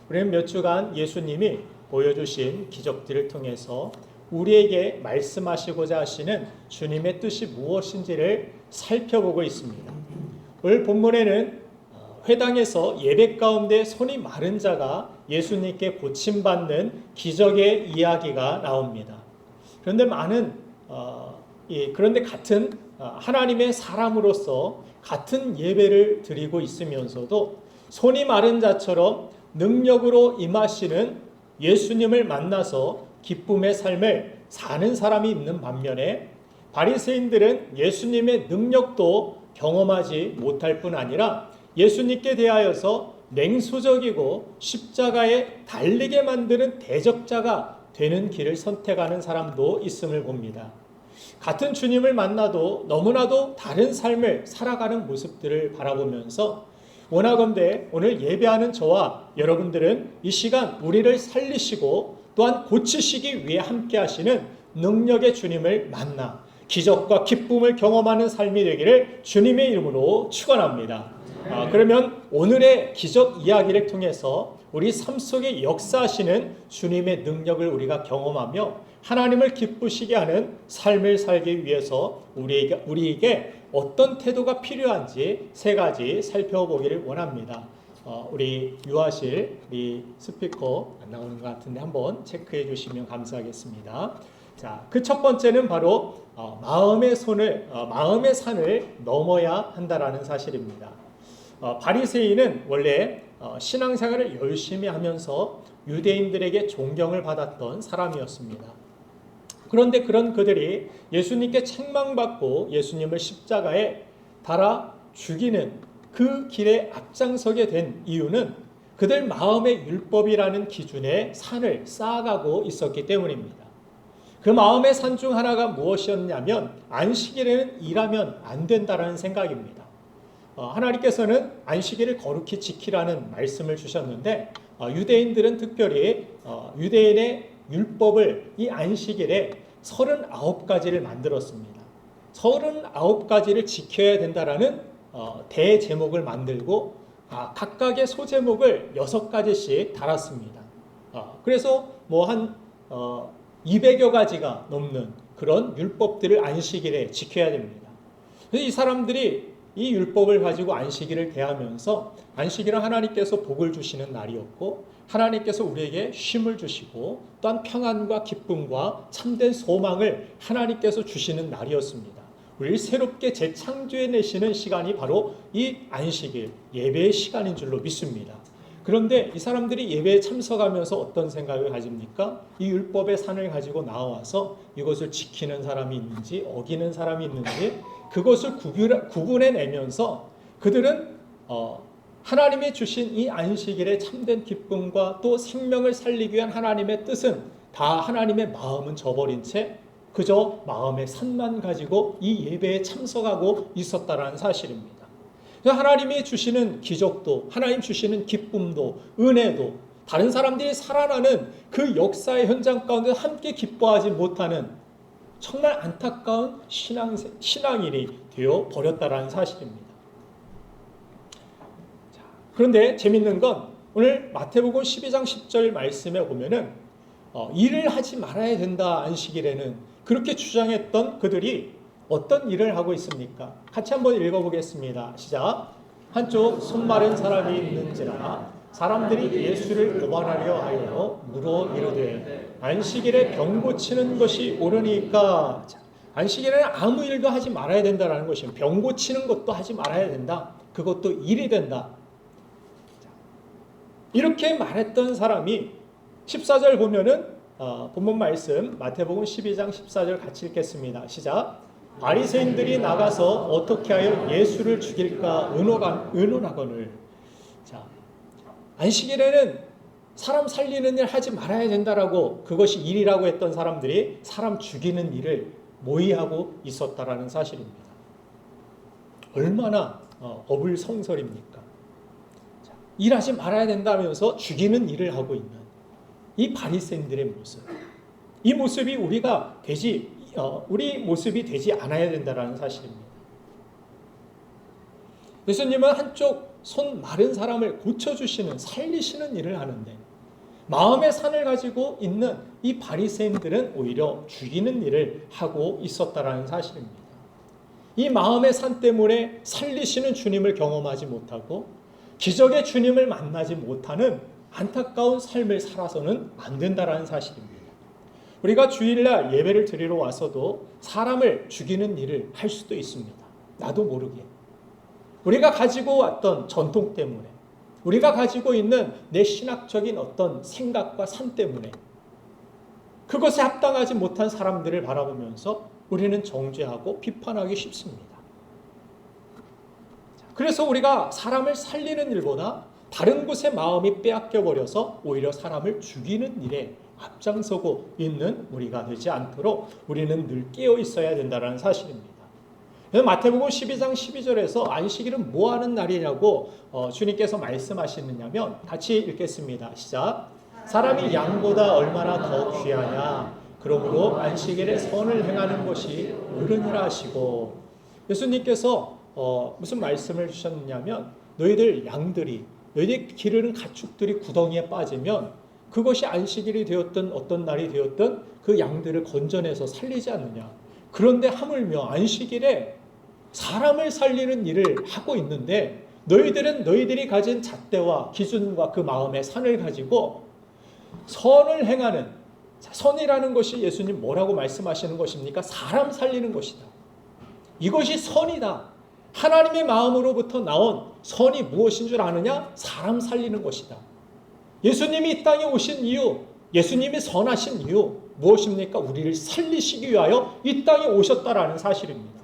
우리는 몇 주간 예수님이 보여주신 기적들을 통해서 우리에게 말씀하시고자 하시는 주님의 뜻이 무엇인지를 살펴보고 있습니다. 오늘 본문에는 회당에서 예배 가운데 손이 마른 자가 예수님께 고침받는 기적의 이야기가 나옵니다. 그런데 그런데 같은 하나님의 사람으로서 같은 예배를 드리고 있으면서도 손이 마른 자처럼 능력으로 임하시는 예수님을 만나서 기쁨의 삶을 사는 사람이 있는 반면에 바리새인들은 예수님의 능력도 경험하지 못할 뿐 아니라 예수님께 대하여서 냉소적이고 십자가에 달리게 만드는 대적자가 되는 길을 선택하는 사람도 있음을 봅니다. 같은 주님을 만나도 너무나도 다른 삶을 살아가는 모습들을 바라보면서 원하건대 오늘 예배하는 저와 여러분들은 이 시간 우리를 살리시고 또한 고치시기 위해 함께 하시는 능력의 주님을 만나 기적과 기쁨을 경험하는 삶이 되기를 주님의 이름으로 축원합니다. 그러면 오늘의 기적 이야기를 통해서 우리 삶 속에 역사하시는 주님의 능력을 우리가 경험하며 하나님을 기쁘시게 하는 삶을 살기 위해서 우리에게 어떤 태도가 필요한지 세 가지 살펴보기를 원합니다. 우리 유아실 우리 스피커 안 나오는 것 같은데 한번 체크해 주시면 감사하겠습니다. 자, 그 첫 번째는 바로 마음의 산을 넘어야 한다라는 사실입니다. 바리새인은 원래 신앙생활을 열심히 하면서 유대인들에게 존경을 받았던 사람이었습니다. 그런데 그런 그들이 예수님께 책망받고 예수님을 십자가에 달아 죽이는 그 길에 앞장서게 된 이유는 그들 마음의 율법이라는 기준의 산을 쌓아가고 있었기 때문입니다. 그 마음의 산 중 하나가 무엇이었냐면 안식일에는 일하면 안 된다라는 생각입니다. 하나님께서는 안식일을 거룩히 지키라는 말씀을 주셨는데 유대인들은 특별히 유대인의 율법을 이 안식일에 39가지를 만들었습니다. 39가지를 지켜야 된다라는 대제목을 만들고 각각의 소제목을 6가지씩 달았습니다. 그래서 한 200여 가지가 넘는 그런 율법들을 안식일에 지켜야 됩니다. 그래서 이 사람들이 이 율법을 가지고 안식일을 대하면서 안식일은 하나님께서 복을 주시는 날이었고 하나님께서 우리에게 쉼을 주시고 또한 평안과 기쁨과 참된 소망을 하나님께서 주시는 날이었습니다. 우리를 새롭게 재창조해내시는 시간이 바로 이 안식일 예배의 시간인 줄로 믿습니다. 그런데 이 사람들이 예배에 참석하면서 어떤 생각을 가집니까? 이 율법의 산을 가지고 나와서 이것을 지키는 사람이 있는지 어기는 사람이 있는지 그것을 구분해내면서 그들은 하나님이 주신 이 안식일의 참된 기쁨과 또 생명을 살리기 위한 하나님의 뜻은 다 하나님의 마음은 저버린 채 그저 마음의 산만 가지고 이 예배에 참석하고 있었다는 사실입니다. 하나님이 주시는 기적도 하나님 주시는 기쁨도 은혜도 다른 사람들이 살아나는 그 역사의 현장 가운데 함께 기뻐하지 못하는 정말 안타까운 신앙인이 되어 버렸다라는 사실입니다. 그런데 재밌는 건 오늘 마태복음 12장 10절 말씀에 보면은 일을 하지 말아야 된다 안식일에는 그렇게 주장했던 그들이 어떤 일을 하고 있습니까? 같이 한번 읽어보겠습니다. 시작. 한쪽 손 마른 사람이 있는지라 사람들이 예수를 고발하려 하여 물어 이르되 안식일에 병 고치는 것이 옳으니까. 안식일에는 아무 일도 하지 말아야 된다는 것이에요. 병 고치는 것도 하지 말아야 된다. 그것도 일이 된다. 이렇게 말했던 사람이 14절 보면은 본문 말씀 마태복음 12장 14절 같이 읽겠습니다. 시작. 바리새인들이 나가서 어떻게 하여 예수를 죽일까 의논하거늘. 자, 안식일에는 사람 살리는 일 하지 말아야 된다라고 그것이 일이라고 했던 사람들이 사람 죽이는 일을 모의하고 있었다라는 사실입니다. 얼마나 어불성설입니까? 자, 일하지 말아야 된다면서 죽이는 일을 하고 있는 이 바리새인들의 모습. 이 모습이 우리 모습이 되지 않아야 된다는 사실입니다. 예수님은 한쪽 손 마른 사람을 고쳐주시는, 살리시는 일을 하는데, 마음의 산을 가지고 있는 이 바리새인들은 오히려 죽이는 일을 하고 있었다라는 사실입니다. 이 마음의 산 때문에 살리시는 주님을 경험하지 못하고 기적의 주님을 만나지 못하는 안타까운 삶을 살아서는 안 된다라는 사실입니다. 우리가 주일날 예배를 드리러 와서도 사람을 죽이는 일을 할 수도 있습니다. 나도 모르게. 우리가 가지고 왔던 전통 때문에, 우리가 가지고 있는 내 신학적인 어떤 생각과 산 때문에 그것에 합당하지 못한 사람들을 바라보면서 우리는 정죄하고 비판하기 쉽습니다. 그래서 우리가 사람을 살리는 일보다 다른 곳에 마음이 빼앗겨 버려서 오히려 사람을 죽이는 일에 앞장서고 있는 우리가 되지 않도록 우리는 늘 깨어 있어야 된다는 사실입니다. 마태복음 12장 12절에서 안식일은 뭐 하는 날이냐고 주님께서 말씀하시느냐면, 같이 읽겠습니다. 시작. 사람이 양보다 얼마나 더 귀하냐. 그러므로 안식일에 선을 행하는 것이 옳으니라 하시고, 예수님께서 무슨 말씀을 주셨냐면, 너희들 양들이, 너희들 기르는 가축들이 구덩이에 빠지면 그것이 안식일이 되었든 어떤 날이 되었든 그 양들을 건져내서 살리지 않느냐. 그런데 하물며 안식일에 사람을 살리는 일을 하고 있는데 너희들은 너희들이 가진 잣대와 기준과 그 마음의 산을 가지고 선을 행하는, 선이라는 것이 예수님 뭐라고 말씀하시는 것입니까? 사람 살리는 것이다. 이것이 선이다. 하나님의 마음으로부터 나온 선이 무엇인 줄 아느냐? 사람 살리는 것이다. 예수님이 이 땅에 오신 이유, 예수님이 선하신 이유 무엇입니까? 우리를 살리시기 위하여 이 땅에 오셨다라는 사실입니다.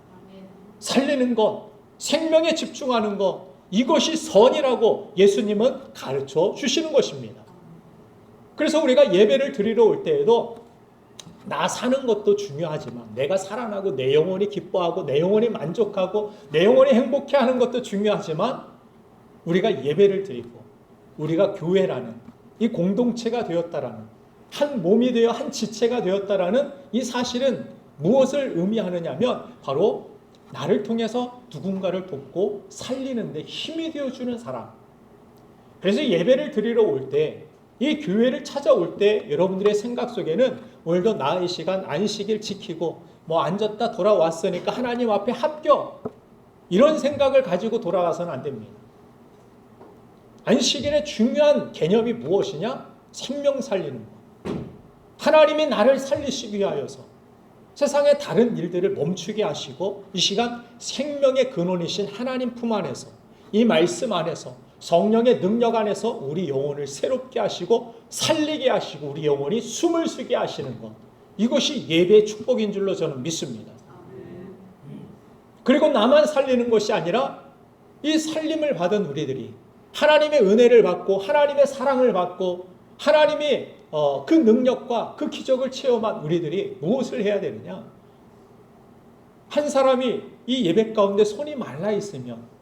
살리는 것, 생명에 집중하는 것, 이것이 선이라고 예수님은 가르쳐 주시는 것입니다. 그래서 우리가 예배를 드리러 올 때에도 나 사는 것도 중요하지만 내가 살아나고 내 영혼이 기뻐하고 내 영혼이 만족하고 내 영혼이 행복해하는 것도 중요하지만, 우리가 예배를 드리고 우리가 교회라는 이 공동체가 되었다라는, 한 몸이 되어 한 지체가 되었다라는 이 사실은 무엇을 의미하느냐면 바로 나를 통해서 누군가를 돕고 살리는 데 힘이 되어주는 사람. 그래서 예배를 드리러 올 때, 이 교회를 찾아올 때 여러분들의 생각 속에는 오늘도 나의 시간 안식일 지키고 앉았다 돌아왔으니까 하나님 앞에 합격, 이런 생각을 가지고 돌아가서는 안 됩니다. 안식일의 중요한 개념이 무엇이냐? 생명 살리는 것. 하나님이 나를 살리시기 위하여서 세상의 다른 일들을 멈추게 하시고 이 시간 생명의 근원이신 하나님 품 안에서, 이 말씀 안에서, 성령의 능력 안에서 우리 영혼을 새롭게 하시고 살리게 하시고 우리 영혼이 숨을 쉬게 하시는 것, 이것이 예배의 축복인 줄로 저는 믿습니다. 그리고 나만 살리는 것이 아니라 이 살림을 받은 우리들이 하나님의 은혜를 받고 하나님의 사랑을 받고 하나님이 그 능력과 그 기적을 체험한 우리들이 무엇을 해야 되느냐? 한 사람이 이 예배 가운데 손이 말라 있으면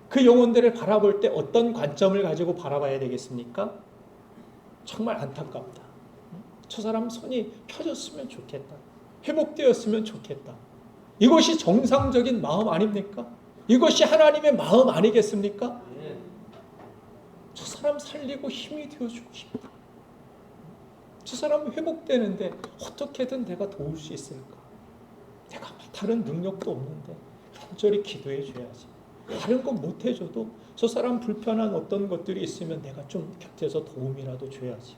그 영혼들을 바라볼 때 어떤 관점을 가지고 바라봐야 되겠습니까? 정말 안타깝다. 저 사람 손이 펴졌으면 좋겠다. 회복되었으면 좋겠다. 이것이 정상적인 마음 아닙니까? 이것이 하나님의 마음 아니겠습니까? 저 사람 살리고 힘이 되어주고 싶다. 저 사람 회복되는데 어떻게든 내가 도울 수 있을까? 내가 다른 능력도 없는데 간절히 기도해 줘야지. 다른 건 못 해줘도 저 사람 불편한 어떤 것들이 있으면 내가 좀 곁에서 도움이라도 줘야지.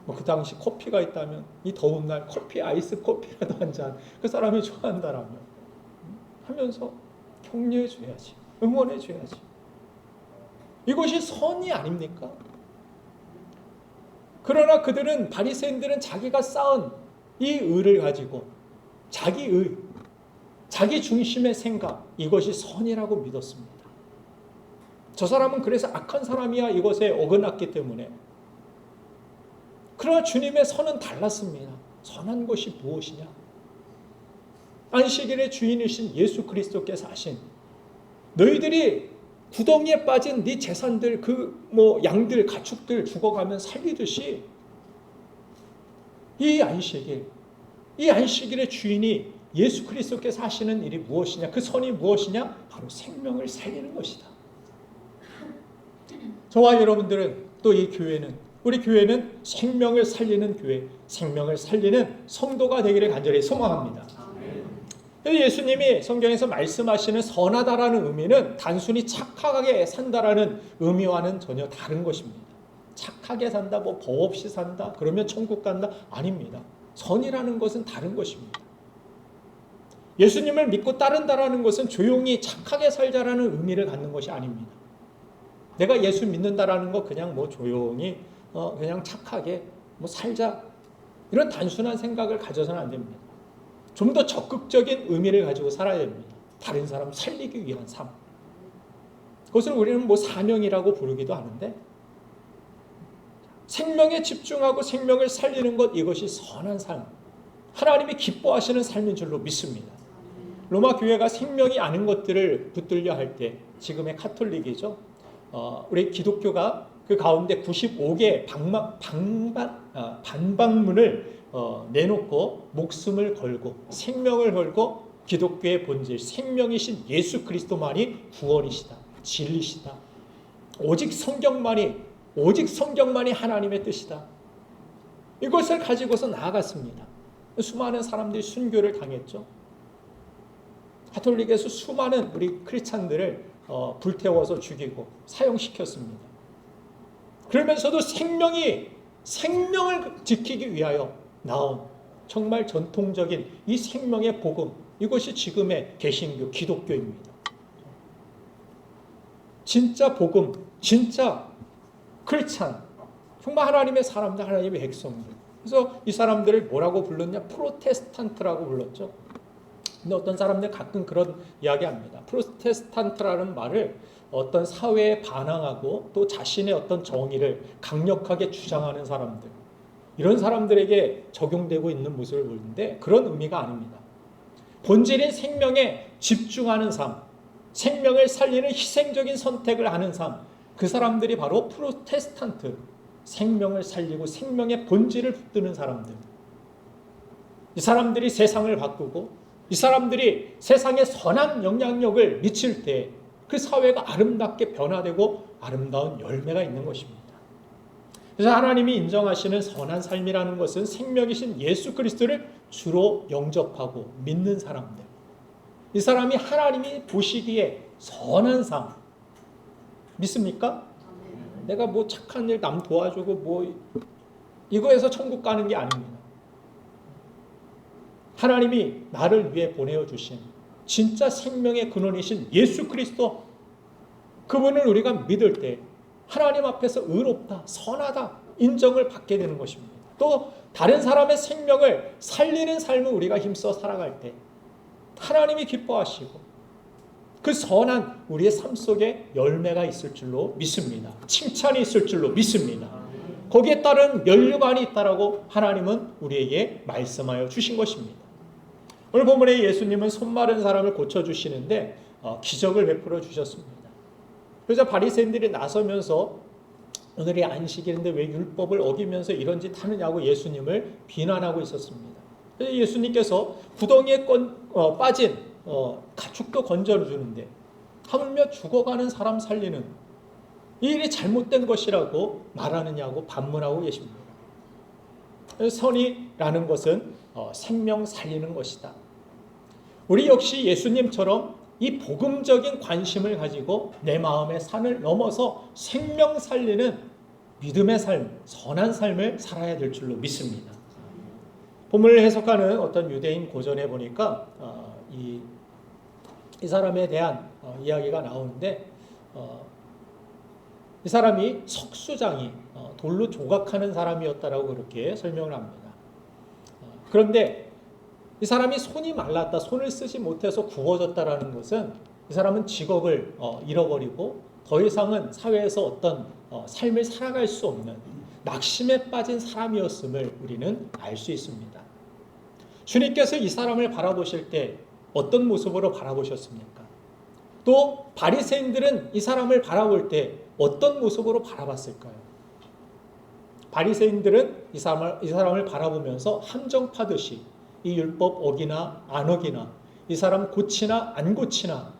그 당시 커피가 있다면 이 더운 날 커피, 아이스 커피라도 한 잔 그 사람이 좋아한다라면 하면서 격려해 줘야지. 응원해 줘야지. 이것이 선이 아닙니까? 그러나 그들은, 바리새인들은 자기가 쌓은 이 의를 가지고 자기 의, 자기 중심의 생각, 이것이 선이라고 믿었습니다. 저 사람은 그래서 악한 사람이야 이것에 어긋났기 때문에. 그러나 주님의 선은 달랐습니다. 선한 것이 무엇이냐? 안식일의 주인이신 예수 그리스도께서 하신, 너희들이 구덩이에 빠진 네 재산들, 양들, 가축들 죽어가면 살리듯이 이 안식일의 주인이 예수 그리스도께서 하시는 일이 무엇이냐? 그 선이 무엇이냐? 바로 생명을 살리는 것이다. 저와 여러분들은 또 이 교회는, 우리 교회는 생명을 살리는 교회, 생명을 살리는 성도가 되기를 간절히 소망합니다. 예수님이 성경에서 말씀하시는 선하다라는 의미는 단순히 착하게 산다라는 의미와는 전혀 다른 것입니다. 착하게 산다, 뭐 법 없이 산다, 그러면 천국 간다, 아닙니다. 선이라는 것은 다른 것입니다. 예수님을 믿고 따른다라는 것은 조용히 착하게 살자라는 의미를 갖는 것이 아닙니다. 내가 예수 믿는다라는 거 그냥 뭐 조용히 그냥 착하게 뭐 살자, 이런 단순한 생각을 가져서는 안 됩니다. 좀 더 적극적인 의미를 가지고 살아야 됩니다. 다른 사람 살리기 위한 삶. 그것을 우리는 뭐 사명이라고 부르기도 하는데, 생명에 집중하고 생명을 살리는 것, 이것이 선한 삶, 하나님이 기뻐하시는 삶인 줄로 믿습니다. 로마 교회가 생명이 아닌 것들을 붙들려 할 때, 지금의 카톨릭이죠, 우리 기독교가 그 가운데 95개 반박문을 내놓고 목숨을 걸고 생명을 걸고 기독교의 본질, 생명이신 예수 그리스도만이 구원이시다, 진리시다, 오직 성경만이 하나님의 뜻이다, 이것을 가지고서 나아갔습니다. 수많은 사람들이 순교를 당했죠. 가톨릭에서 수많은 우리 크리스찬들을 불태워서 죽이고 사형시켰습니다. 그러면서도 생명을 지키기 위하여 나온 정말 전통적인 이 생명의 복음, 이것이 지금의 개신교, 기독교입니다. 진짜 복음, 진짜 크리스찬, 정말 하나님의 사람들, 하나님의 백성들. 그래서 이 사람들을 뭐라고 불렀냐? 프로테스탄트라고 불렀죠. 근데 어떤 사람들 가끔 그런 이야기합니다. 프로테스탄트라는 말을 어떤 사회에 반항하고 또 자신의 어떤 정의를 강력하게 주장하는 사람들, 이런 사람들에게 적용되고 있는 모습을 보는데, 그런 의미가 아닙니다. 본질인 생명에 집중하는 삶, 생명을 살리는 희생적인 선택을 하는 삶, 그 사람들이 바로 프로테스탄트, 생명을 살리고 생명의 본질을 붙드는 사람들. 이 사람들이 세상을 바꾸고 이 사람들이 세상에 선한 영향력을 미칠 때 그 사회가 아름답게 변화되고 아름다운 열매가 있는 것입니다. 그래서 하나님이 인정하시는 선한 삶이라는 것은 생명이신 예수 그리스도를 주로 영접하고 믿는 사람들, 이 사람이 하나님이 보시기에 선한 삶, 믿습니까? 내가 뭐 착한 일 남 도와주고 뭐 이거에서 천국 가는 게 아닙니다. 하나님이 나를 위해 보내어 주신 진짜 생명의 근원이신 예수 그리스도, 그분을 우리가 믿을 때 하나님 앞에서 의롭다, 선하다 인정을 받게 되는 것입니다. 또 다른 사람의 생명을 살리는 삶을 우리가 힘써 살아갈 때 하나님이 기뻐하시고 그 선한 우리의 삶 속에 열매가 있을 줄로 믿습니다. 칭찬이 있을 줄로 믿습니다. 거기에 따른 면류관이 있다라고 하나님은 우리에게 말씀하여 주신 것입니다. 오늘 본문에 예수님은 손 마른 사람을 고쳐주시는데 기적을 베풀어 주셨습니다. 그래서 바리새인들이 나서면서 오늘이 안식일인데 왜 율법을 어기면서 이런 짓 하느냐고 예수님을 비난하고 있었습니다. 그래서 예수님께서 구덩이에 빠진 가축도 건져주는데 하물며 죽어가는 사람 살리는 이 일이 잘못된 것이라고 말하느냐고 반문하고 계십니다. 선이라는 것은 생명 살리는 것이다. 우리 역시 예수님처럼 이 복음적인 관심을 가지고 내 마음의 산을 넘어서 생명 살리는 믿음의 삶, 선한 삶을 살아야 될 줄로 믿습니다. 본문을 해석하는 어떤 유대인 고전에 보니까 이 사람에 대한 이야기가 나오는데, 이 사람이 석수장이 돌로 조각하는 사람이었다라고 그렇게 설명을 합니다. 그런데 이 사람이 손이 말랐다, 손을 쓰지 못해서 굽어졌다라는 것은 이 사람은 직업을 잃어버리고 더 이상은 사회에서 어떤 삶을 살아갈 수 없는 낙심에 빠진 사람이었음을 우리는 알 수 있습니다. 주님께서 이 사람을 바라보실 때 어떤 모습으로 바라보셨습니까? 또 바리새인들은 이 사람을 바라볼 때 어떤 모습으로 바라봤을까요? 바리새인들은 이 사람을 바라보면서 함정 파듯이 이 율법 어기나 안 어기나, 이 사람 고치나 안 고치나,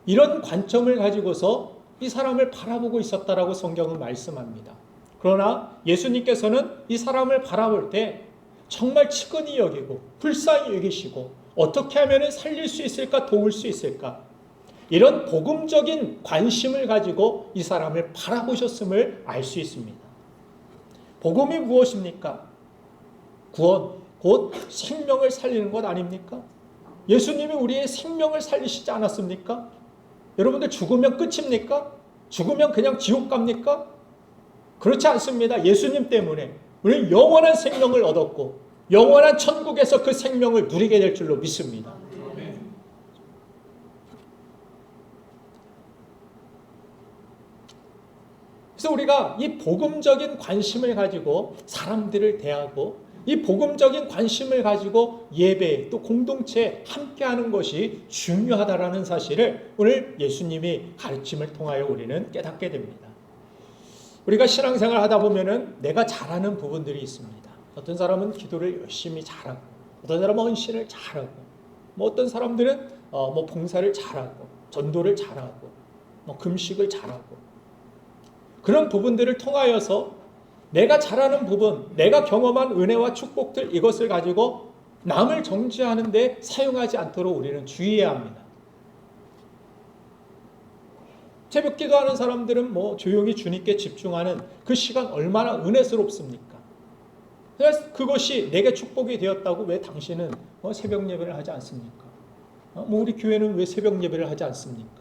이런 관점을 가지고서 이 사람을 바라보고 있었다라고 성경은 말씀합니다. 그러나 예수님께서는 이 사람을 바라볼 때 정말 측은히 여기고 불쌍히 여기시고 어떻게 하면 살릴 수 있을까, 도울 수 있을까, 이런 복음적인 관심을 가지고 이 사람을 바라보셨음을 알 수 있습니다. 복음이 무엇입니까? 구원, 곧 생명을 살리는 것 아닙니까? 예수님이 우리의 생명을 살리시지 않았습니까? 여러분들 죽으면 끝입니까? 죽으면 그냥 지옥 갑니까? 그렇지 않습니다. 예수님 때문에 우리는 영원한 생명을 얻었고 영원한 천국에서 그 생명을 누리게 될 줄로 믿습니다. 그래서 우리가 이 복음적인 관심을 가지고 사람들을 대하고 이 복음적인 관심을 가지고 예배 또 공동체에 함께하는 것이 중요하다라는 사실을 오늘 예수님이 가르침을 통하여 우리는 깨닫게 됩니다. 우리가 신앙생활 하다 보면은 내가 잘하는 부분들이 있습니다. 어떤 사람은 기도를 열심히 잘하고, 어떤 사람은 헌신을 잘하고, 어떤 사람들은 봉사를 잘하고, 전도를 잘하고, 금식을 잘하고, 그런 부분들을 통하여서 내가 잘하는 부분, 내가 경험한 은혜와 축복들, 이것을 가지고 남을 정죄하는 데 사용하지 않도록 우리는 주의해야 합니다. 새벽 기도하는 사람들은 조용히 주님께 집중하는 그 시간 얼마나 은혜스럽습니까? 그래서 그것이 내게 축복이 되었다고 왜 당신은 새벽 예배를 하지 않습니까? 우리 교회는 왜 새벽 예배를 하지 않습니까?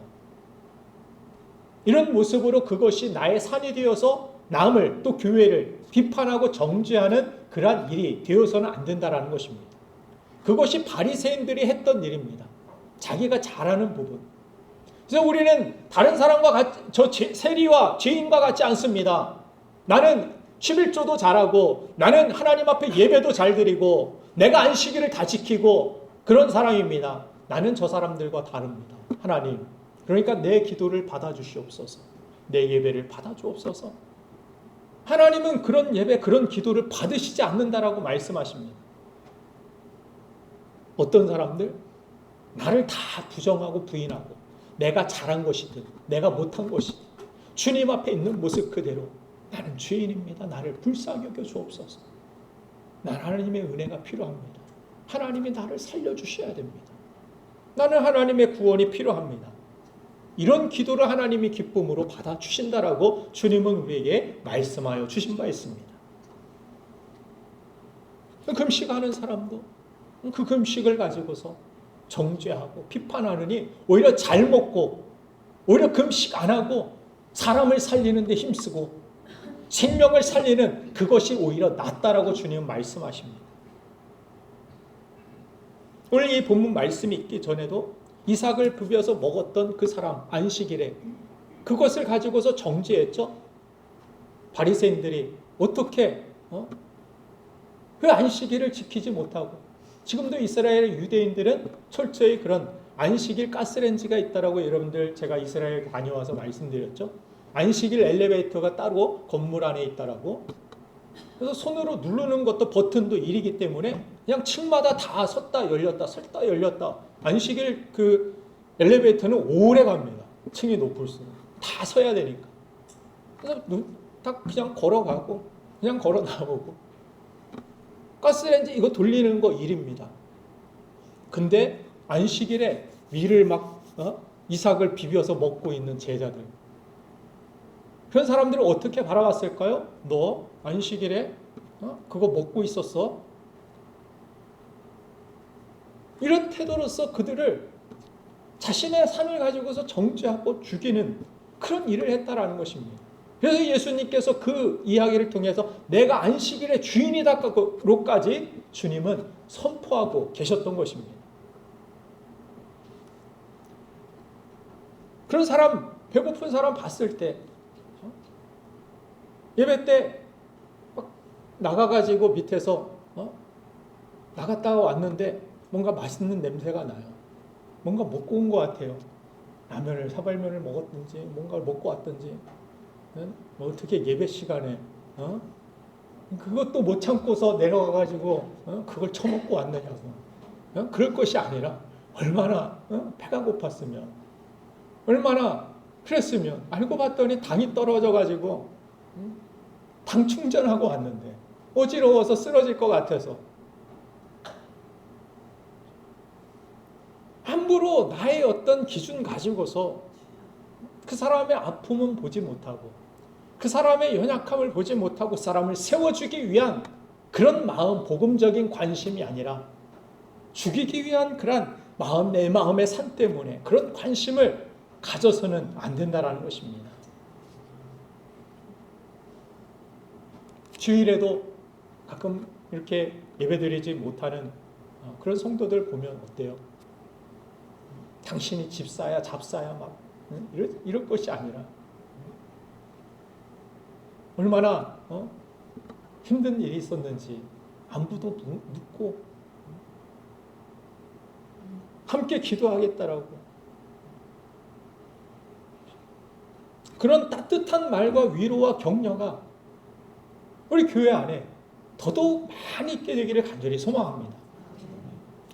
이런 모습으로 그것이 나의 산이 되어서 남을 또 교회를 비판하고 정죄하는 그러한 일이 되어서는 안 된다라는 것입니다. 그것이 바리새인들이 했던 일입니다. 자기가 잘하는 부분. 그래서 우리는 다른 사람과 같이 세리와 죄인과 같지 않습니다. 나는 11조도 잘하고 나는 하나님 앞에 예배도 잘 드리고 내가 안식일을 다 지키고 그런 사람입니다. 나는 저 사람들과 다릅니다. 하나님, 그러니까 내 기도를 받아주시옵소서. 내 예배를 받아주옵소서. 하나님은 그런 예배, 그런 기도를 받으시지 않는다라고 말씀하십니다. 어떤 사람들? 나를 다 부정하고 부인하고 내가 잘한 것이든 내가 못한 것이든 주님 앞에 있는 모습 그대로 나는 죄인입니다. 나를 불쌍히 여겨 주옵소서. 나는 하나님의 은혜가 필요합니다. 하나님이 나를 살려주셔야 됩니다. 나는 하나님의 구원이 필요합니다. 이런 기도를 하나님이 기쁨으로 받아주신다라고 주님은 우리에게 말씀하여 주신 바 있습니다. 금식하는 사람도 그 금식을 가지고서 정죄하고 비판하느니 오히려 잘 먹고 오히려 금식 안 하고 사람을 살리는 데 힘쓰고 생명을 살리는 그것이 오히려 낫다라고 주님은 말씀하십니다. 오늘 이 본문 말씀이 있기 전에도 이삭을 부벼서 먹었던 그 사람 안식일에 그것을 가지고서 정죄했죠. 바리새인들이 어떻게 그 안식일을 지키지 못하고 지금도 이스라엘 유대인들은 철저히 그런 안식일 가스레인지가 있다라고 여러분들 제가 이스라엘 다녀와서 말씀드렸죠. 안식일 엘리베이터가 따로 건물 안에 있다라고. 그래서 손으로 누르는 것도 버튼도 일이기 때문에 그냥 층마다 다 섰다 열렸다 섰다 열렸다. 안식일 그 엘리베이터는 오래 갑니다. 층이 높을수록 다 서야 되니까. 그래서 딱 그냥 걸어가고 그냥 걸어 나오고 가스레인지 이거 돌리는 거 일입니다. 근데 안식일에 위를 막 이삭을 비벼서 먹고 있는 제자들, 그런 사람들을 어떻게 바라봤을까요? 너 안식일에 그거 먹고 있었어? 이런 태도로서 그들을 자신의 산을 가지고서 정죄하고 죽이는 그런 일을 했다라는 것입니다. 그래서 예수님께서 그 이야기를 통해서 내가 안식일의 주인이다로까지 주님은 선포하고 계셨던 것입니다. 그런 사람, 배고픈 사람 봤을 때 예배 때 막 나가가지고 밑에서 나갔다가 왔는데 뭔가 맛있는 냄새가 나요. 뭔가 먹고 온 것 같아요. 라면을 사발면을 먹었든지 뭔가를 먹고 왔든지 어떻게 예배 시간에 그것도 못 참고서 내려가가지고 그걸 처먹고 왔느냐고. 그럴 것이 아니라 얼마나 배가 고팠으면 얼마나 그랬으면 알고 봤더니 당이 떨어져가지고 당 충전하고 왔는데 어지러워서 쓰러질 것 같아서 함부로 나의 어떤 기준 가지고서 그 사람의 아픔은 보지 못하고 그 사람의 연약함을 보지 못하고 사람을 세워주기 위한 그런 마음, 복음적인 관심이 아니라 죽이기 위한 그런 마음, 내 마음의 산 때문에 그런 관심을 가져서는 안 된다는 것입니다. 주일에도 가끔 이렇게 예배드리지 못하는 그런 성도들 보면 어때요? 당신이 집사야 잡사야 막 이럴 것이 아니라 얼마나 힘든 일이 있었는지 안부도 묻고 함께 기도하겠다라고 그런 따뜻한 말과 위로와 격려가 우리 교회 안에 더더욱 많이 있게 되기를 간절히 소망합니다.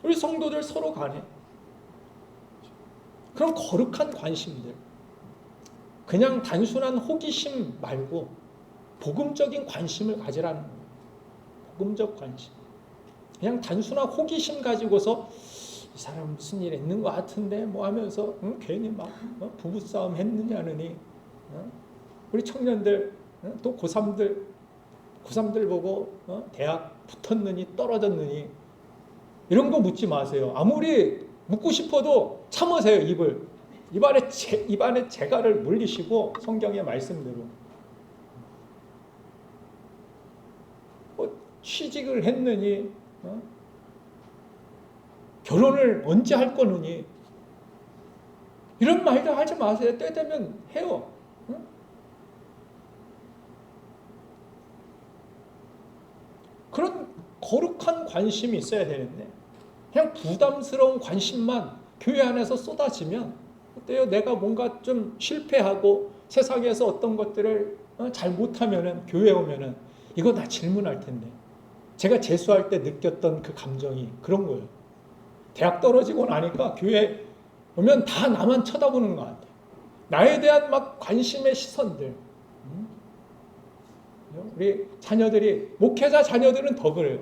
우리 성도들 서로 간에 그런 거룩한 관심들, 그냥 단순한 호기심 말고 복음적인 관심을 가지라는 거예요. 복음적 관심. 그냥 단순한 호기심 가지고서 이 사람 무슨 일 있는 것 같은데 뭐 하면서 괜히 막 부부싸움 했느냐느니 우리 청년들 또 고3들 보고 대학 붙었느니 떨어졌느니 이런 거 묻지 마세요. 아무리 묻고 싶어도 참으세요. 입안에 재갈을 물리시고 성경의 말씀대로 취직을 했느니 결혼을 언제 할 거느니 이런 말도 하지 마세요. 때 되면 해요. 그런 거룩한 관심이 있어야 되는데 그냥 부담스러운 관심만 교회 안에서 쏟아지면 어때요? 내가 뭔가 좀 실패하고 세상에서 어떤 것들을 잘 못하면은 교회에 오면은 이거 나 질문할 텐데 제가 재수할 때 느꼈던 그 감정이 그런 거예요. 대학 떨어지고 나니까 교회 오면 다 나만 쳐다보는 것 같아요. 나에 대한 막 관심의 시선들. 우리 자녀들이 목회자 자녀들은 더 그래요.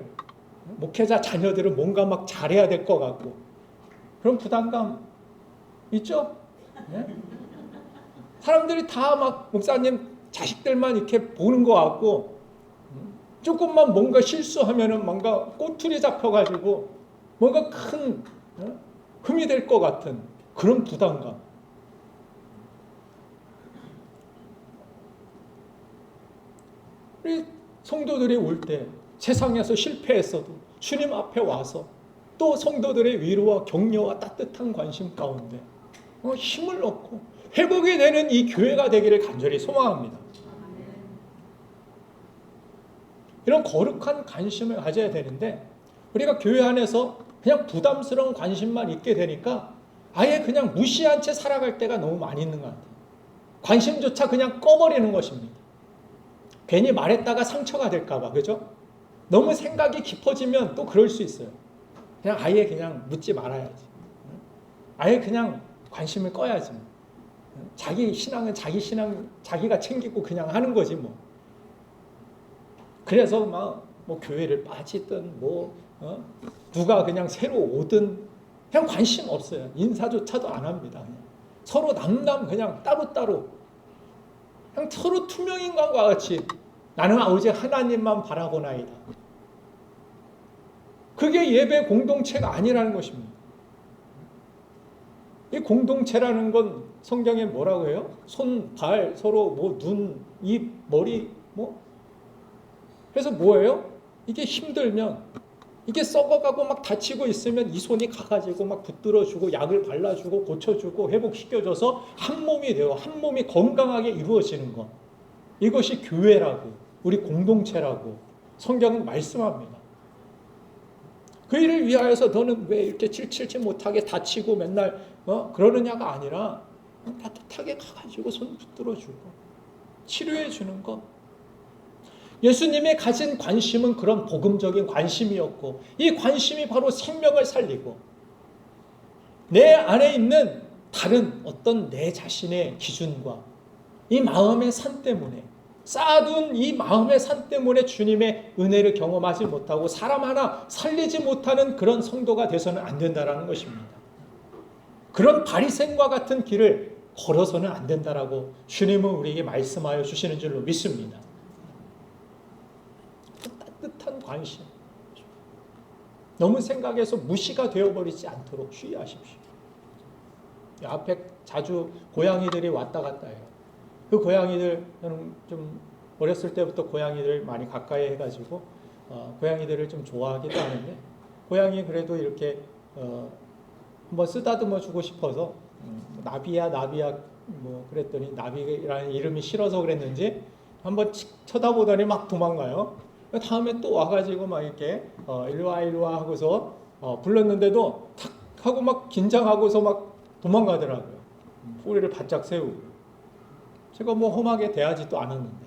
목회자 자녀들은 뭔가 막 잘해야 될 것 같고 그런 부담감 있죠? 네? 사람들이 다 막 목사님 자식들만 이렇게 보는 것 같고 조금만 뭔가 실수하면은 뭔가 꼬투리 잡혀가지고 뭔가 큰 흠이 될 것 같은 그런 부담감. 우리 성도들이 올 때 세상에서 실패했어도 주님 앞에 와서 또 성도들의 위로와 격려와 따뜻한 관심 가운데 힘을 얻고 회복이 되는 이 교회가 되기를 간절히 소망합니다. 이런 거룩한 관심을 가져야 되는데 우리가 교회 안에서 그냥 부담스러운 관심만 있게 되니까 아예 그냥 무시한 채 살아갈 때가 너무 많이 있는 것 같아요. 관심조차 그냥 꺼버리는 것입니다. 괜히 말했다가 상처가 될까 봐, 그죠? 너무 생각이 깊어지면 또 그럴 수 있어요. 그냥 아예 그냥 묻지 말아야지. 아예 그냥 관심을 꺼야지. 자기 신앙은 자기 신앙 자기가 챙기고 그냥 하는 거지 뭐. 그래서 막 뭐 교회를 빠지든 누가 그냥 새로 오든 그냥 관심 없어요. 인사조차도 안 합니다. 그냥. 서로 남남 그냥 따로따로 그냥 서로 투명인간과 같이 나는 오직 하나님만 바라보나이다. 그게 예배 공동체가 아니라는 것입니다. 이 공동체라는 건 성경에 뭐라고 해요? 손, 발, 서로 눈, 입, 머리 그래서 뭐예요? 이게 힘들면 이게 썩어가고 막 다치고 있으면 이 손이 가가지고 막 붙들어주고 약을 발라주고 고쳐주고 회복시켜줘서 한 몸이 돼요. 한 몸이 건강하게 이루어지는 것. 이것이 교회라고 우리 공동체라고 성경은 말씀합니다. 그 일을 위하여서 너는 왜 이렇게 칠칠치 못하게 다치고 맨날 그러느냐가 아니라 따뜻하게 가가지고 손 붙들어주고 치료해 주는 것. 예수님이 가진 관심은 그런 복음적인 관심이었고 이 관심이 바로 생명을 살리고 내 안에 있는 다른 어떤 내 자신의 기준과 이 마음의 산 때문에 쌓아둔 이 마음의 산 때문에 주님의 은혜를 경험하지 못하고 사람 하나 살리지 못하는 그런 성도가 돼서는 안 된다라는 것입니다. 그런 바리새인과 같은 길을 걸어서는 안 된다라고 주님은 우리에게 말씀하여 주시는 줄로 믿습니다. 따뜻한 관심, 너무 생각해서 무시가 되어버리지 않도록 주의하십시오. 앞에 자주 고양이들이 왔다 갔다 해요. 그 고양이들, 저는 좀 어렸을 때부터 고양이들 많이 가까이 해가지고 고양이들을 좀 좋아하기도 하는데, 고양이 그래도 이렇게 한번 쓰다듬어 주고 싶어서 나비야 뭐 그랬더니 나비라는 이름이 싫어서 그랬는지 한번 쳐다보더니 막 도망가요. 다음에 또 와가지고 막 이렇게 일로와 하고서 불렀는데도 탁 하고 막 긴장하고서 막 도망가더라고요. 꼬리를 바짝 세우고. 제가 뭐 험하게 대하지도 않았는데.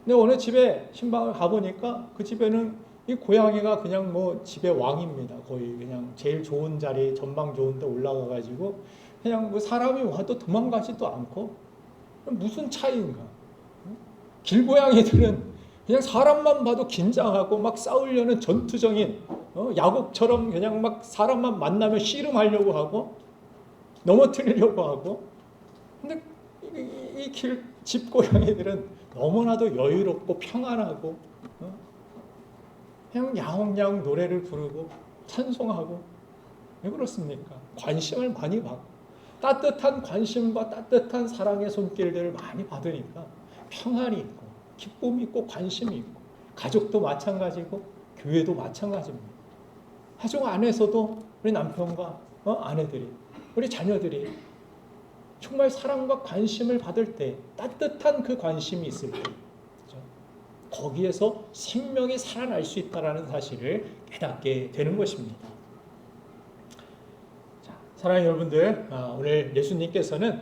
근데 어느 집에 신방을 가보니까 그 집에는 이 고양이가 그냥 뭐 집의 왕입니다. 거의 그냥 제일 좋은 자리, 전망 좋은 데 올라가가지고 그냥 뭐 사람이 와도 도망가지도 않고, 무슨 차이인가. 길고양이들은 그냥 사람만 봐도 긴장하고 막 싸우려는 전투적인 야곱처럼 그냥 막 사람만 만나면 씨름하려고 하고 넘어뜨리려고 하고. 근데 이 집고양이들은 너무나도 여유롭고 평안하고 그냥 야옹야옹 노래를 부르고 찬송하고. 왜 그렇습니까? 관심을 많이 받고 따뜻한 관심과 따뜻한 사랑의 손길들을 많이 받으니까 평안이 있고 기쁨이 있고 관심이 있고, 가족도 마찬가지고 교회도 마찬가지입니다. 가족 안에서도 우리 남편과 아내들이, 우리 자녀들이 정말 사랑과 관심을 받을 때, 따뜻한 그 관심이 있을 때, 그렇죠? 거기에서 생명이 살아날 수 있다는 사실을 깨닫게 되는 것입니다. 자, 사랑하는 여러분들, 오늘 예수님께서는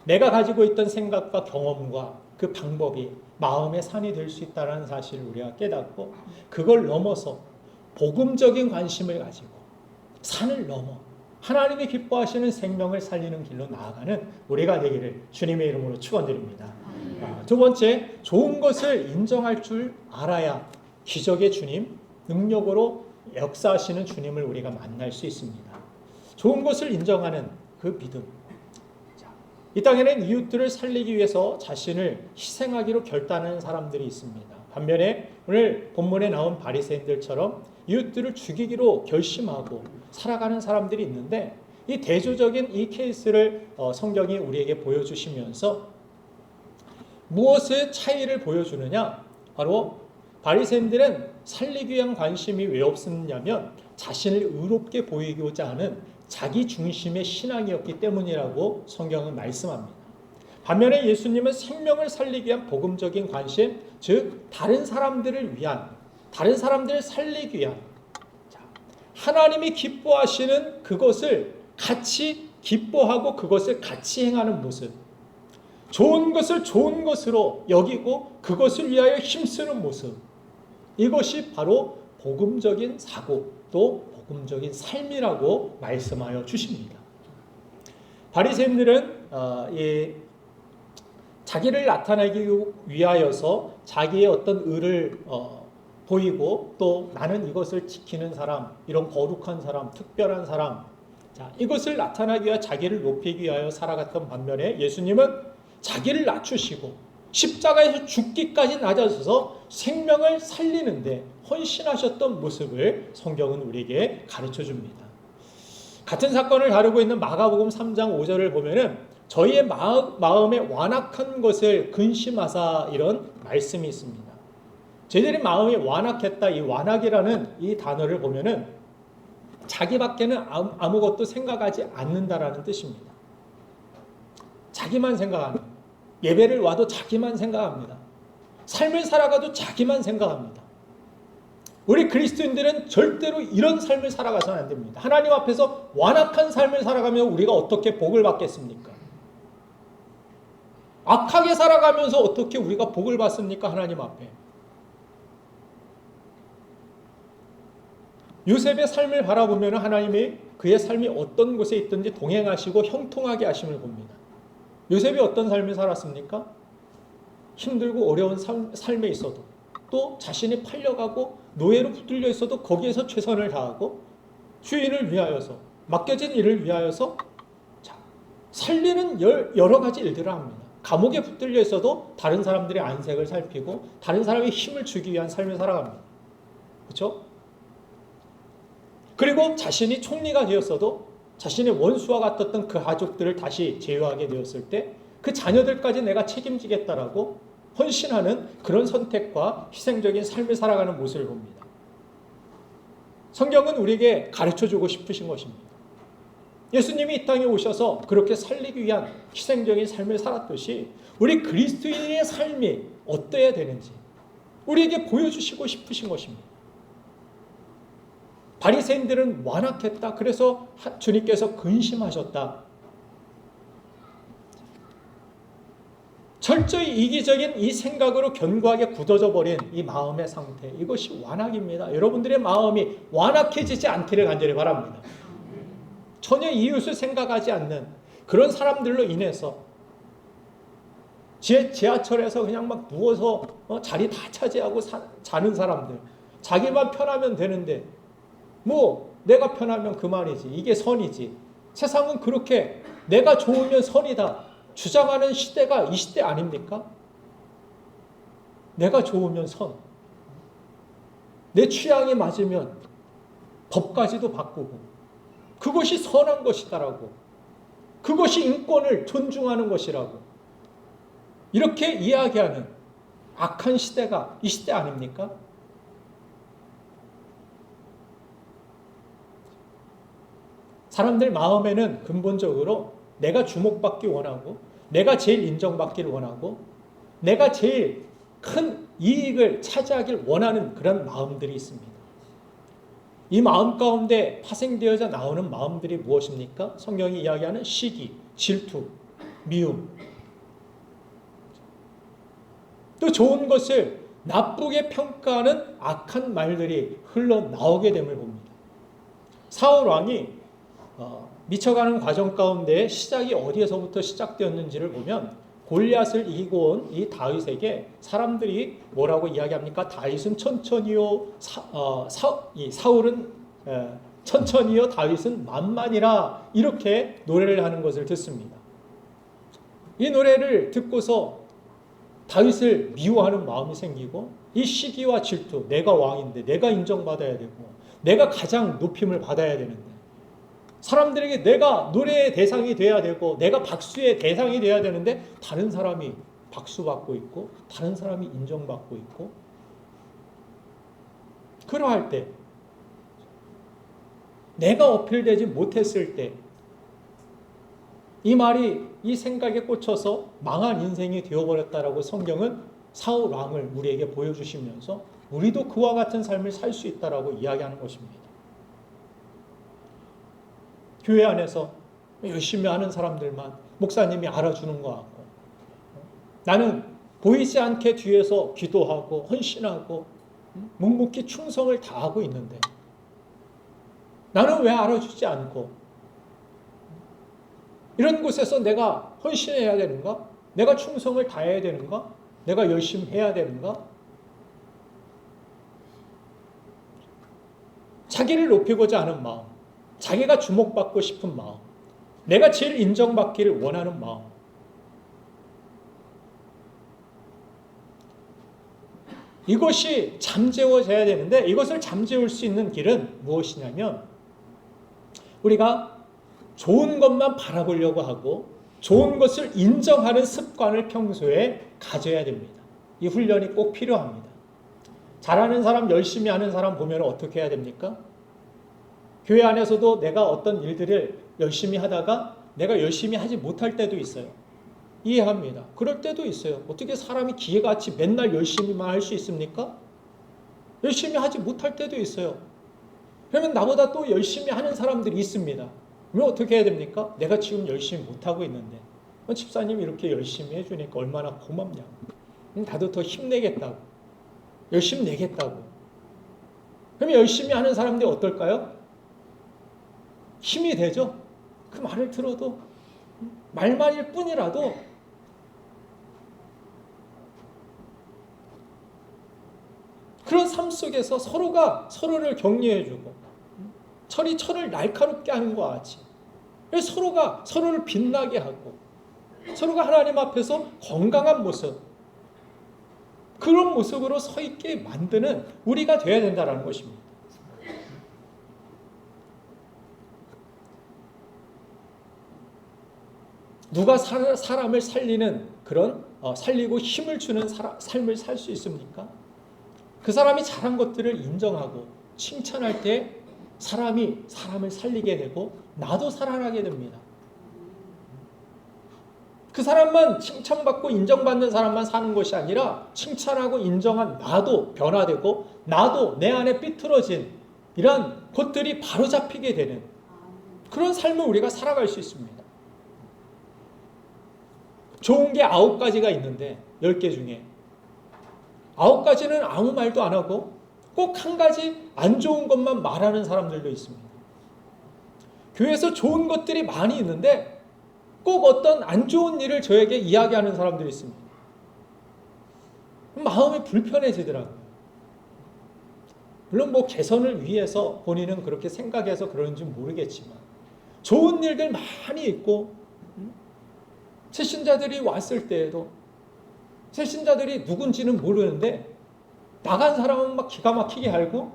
내가 가지고 있던 생각과 경험과 그 방법이 마음의 산이 될 수 있다는 사실을 우리가 깨닫고, 그걸 넘어서 복음적인 관심을 가지고 산을 넘어 하나님이 기뻐하시는 생명을 살리는 길로 나아가는 우리가 되기를 주님의 이름으로 축원드립니다. 두 번째, 좋은 것을 인정할 줄 알아야 기적의 주님, 능력으로 역사하시는 주님을 우리가 만날 수 있습니다. 좋은 것을 인정하는 그 믿음. 이 땅에는 이웃들을 살리기 위해서 자신을 희생하기로 결단하는 사람들이 있습니다. 반면에 오늘 본문에 나온 바리새인들처럼 이웃들을 죽이기로 결심하고 살아가는 사람들이 있는데, 이 대조적인 이 케이스를 성경이 우리에게 보여주시면서 무엇의 차이를 보여주느냐? 바로 바리새인들은 살리기 위한 관심이 왜 없었냐면 자신을 의롭게 보이고자 하는 자기 중심의 신앙이었기 때문이라고 성경은 말씀합니다. 반면에 예수님은 생명을 살리기 위한 복음적인 관심, 즉 다른 사람들을 위한, 다른 사람들을 살리기 위한, 하나님이 기뻐하시는 그것을 같이 기뻐하고 그것을 같이 행하는 모습, 좋은 것을 좋은 것으로 여기고 그것을 위하여 힘쓰는 모습, 이것이 바로 복음적인 사고, 또 복음적인 삶이라고 말씀하여 주십니다. 바리새인들은 자기를 나타내기 위하여서 자기의 어떤 의를 보이고, 또 나는 이것을 지키는 사람, 이런 거룩한 사람, 특별한 사람, 이것을 나타나기 위하여 자기를 높이기 위하여 살아갔던 반면에 예수님은 자기를 낮추시고 십자가에서 죽기까지 낮아져서 생명을 살리는데 헌신하셨던 모습을 성경은 우리에게 가르쳐 줍니다. 같은 사건을 다루고 있는 마가복음 3장 5절을 보면은 저희의 마음에 완악한 것을 근심하사, 이런 말씀이 있습니다. 저희들이 마음이 완악했다, 이 완악이라는 이 단어를 보면은 자기밖에는 아무것도 생각하지 않는다라는 뜻입니다. 자기만 생각하는, 예배를 와도 자기만 생각합니다. 삶을 살아가도 자기만 생각합니다. 우리 그리스도인들은 절대로 이런 삶을 살아가서는 안 됩니다. 하나님 앞에서 완악한 삶을 살아가면 우리가 어떻게 복을 받겠습니까? 악하게 살아가면서 어떻게 우리가 복을 받습니까? 하나님 앞에. 요셉의 삶을 바라보면 하나님이 그의 삶이 어떤 곳에 있든지 동행하시고 형통하게 하심을 봅니다. 요셉이 어떤 삶을 살았습니까? 힘들고 어려운 삶에 있어도, 또 자신이 팔려가고 노예로 붙들려 있어도 거기에서 최선을 다하고 주인을 위하여서, 맡겨진 일을 위하여서 살리는 여러 가지 일들을 합니다. 감옥에 붙들려 있어도 다른 사람들의 안색을 살피고 다른 사람의 힘을 주기 위한 삶을 살아갑니다. 그렇죠? 그리고 자신이 총리가 되었어도 자신의 원수와 같았던 그 가족들을 다시 제어하게 되었을 때 그 자녀들까지 내가 책임지겠다라고 헌신하는 그런 선택과 희생적인 삶을 살아가는 모습을 봅니다. 성경은 우리에게 가르쳐주고 싶으신 것입니다. 예수님이 이 땅에 오셔서 그렇게 살리기 위한 희생적인 삶을 살았듯이 우리 그리스도인의 삶이 어떠해야 되는지 우리에게 보여주시고 싶으신 것입니다. 바리새인들은 완악했다. 그래서 주님께서 근심하셨다. 철저히 이기적인 이 생각으로 견고하게 굳어져 버린 이 마음의 상태, 이것이 완악입니다. 여러분들의 마음이 완악해지지 않기를 간절히 바랍니다. 전혀 이웃을 생각하지 않는 그런 사람들로 인해서 지하철에서 그냥 막 누워서 자리 다 차지하고 자는 사람들, 자기만 편하면 되는데 뭐 내가 편하면 그만이지, 이게 선이지, 세상은 그렇게 내가 좋으면 선이다 주장하는 시대가 이 시대 아닙니까? 내가 좋으면 선, 내 취향에 맞으면 법까지도 바꾸고 그것이 선한 것이다라고, 그것이 인권을 존중하는 것이라고 이렇게 이야기하는 악한 시대가 이 시대 아닙니까? 사람들 마음에는 근본적으로 내가 주목받기 원하고, 내가 제일 인정받기를 원하고, 내가 제일 큰 이익을 차지하길 원하는 그런 마음들이 있습니다. 이 마음 가운데 파생되어져 나오는 마음들이 무엇입니까? 성경이 이야기하는 시기, 질투, 미움, 또 좋은 것을 나쁘게 평가하는 악한 말들이 흘러나오게 됨을 봅니다. 사울 왕이 미쳐가는 과정 가운데 시작이 어디에서부터 시작되었는지를 보면 골리앗을 이기고 온 이 다윗에게 사람들이 뭐라고 이야기합니까? 다윗은 천천히요, 사울은 천천히요, 다윗은 만만이라, 이렇게 노래를 하는 것을 듣습니다. 이 노래를 듣고서 다윗을 미워하는 마음이 생기고, 이 시기와 질투, 내가 왕인데 내가 인정받아야 되고 내가 가장 높임을 받아야 되는데, 사람들에게 내가 노래의 대상이 돼야 되고 내가 박수의 대상이 돼야 되는데 다른 사람이 박수받고 있고 다른 사람이 인정받고 있고, 그러할 때 내가 어필되지 못했을 때 이 말이 이 생각에 꽂혀서 망한 인생이 되어버렸다라고 성경은 사울 왕을 우리에게 보여주시면서 우리도 그와 같은 삶을 살 수 있다라고 이야기하는 것입니다. 교회 안에서 열심히 하는 사람들만 목사님이 알아주는 것 같고, 나는 보이지 않게 뒤에서 기도하고 헌신하고 묵묵히 충성을 다하고 있는데 나는 왜 알아주지 않고, 이런 곳에서 내가 헌신해야 되는가? 내가 충성을 다해야 되는가? 내가 열심히 해야 되는가? 자기를 높이고자 하는 마음, 자기가 주목받고 싶은 마음, 내가 제일 인정받기를 원하는 마음, 이것이 잠재워져야 되는데, 이것을 잠재울 수 있는 길은 무엇이냐면 우리가 좋은 것만 바라보려고 하고 좋은 것을 인정하는 습관을 평소에 가져야 됩니다. 이 훈련이 꼭 필요합니다. 잘하는 사람, 열심히 하는 사람 보면 어떻게 해야 됩니까? 교회 안에서도 내가 어떤 일들을 열심히 하다가 내가 열심히 하지 못할 때도 있어요. 이해합니다. 그럴 때도 있어요. 어떻게 사람이 기계같이 맨날 열심히만 할 수 있습니까? 열심히 하지 못할 때도 있어요. 그러면 나보다 또 열심히 하는 사람들이 있습니다. 그러면 어떻게 해야 됩니까? 내가 지금 열심히 못하고 있는데 집사님이 이렇게 열심히 해주니까 얼마나 고맙냐. 나도 더 힘내겠다고, 열심히 내겠다고. 그러면 열심히 하는 사람들이 어떨까요? 힘이 되죠. 그 말을 들어도 말만일 뿐이라도 그런 삶 속에서 서로가 서로를 격려해주고 철이 철을 날카롭게 하는 것과 같이 서로가 서로를 빛나게 하고 서로가 하나님 앞에서 건강한 모습, 그런 모습으로 서 있게 만드는 우리가 되어야 된다는 것입니다. 누가 사람을 살리는 그런 살리고 힘을 주는 삶을 살 수 있습니까? 그 사람이 잘한 것들을 인정하고 칭찬할 때 사람이 사람을 살리게 되고 나도 살아나게 됩니다. 그 사람만 칭찬받고 인정받는 사람만 사는 것이 아니라 칭찬하고 인정한 나도 변화되고 나도 내 안에 삐뚤어진 이런 것들이 바로잡히게 되는 그런 삶을 우리가 살아갈 수 있습니다. 좋은 게 9가지가 있는데 10개 중에 9가지는 아무 말도 안 하고 꼭 한 가지 안 좋은 것만 말하는 사람들도 있습니다. 교회에서 좋은 것들이 많이 있는데 꼭 어떤 안 좋은 일을 저에게 이야기하는 사람들이 있습니다. 마음이 불편해지더라고요. 물론 개선을 위해서 본인은 그렇게 생각해서 그러는지 모르겠지만 좋은 일들 많이 있고 새신자들이 왔을 때에도 새신자들이 누군지는 모르는데 나간 사람은 막 기가 막히게 알고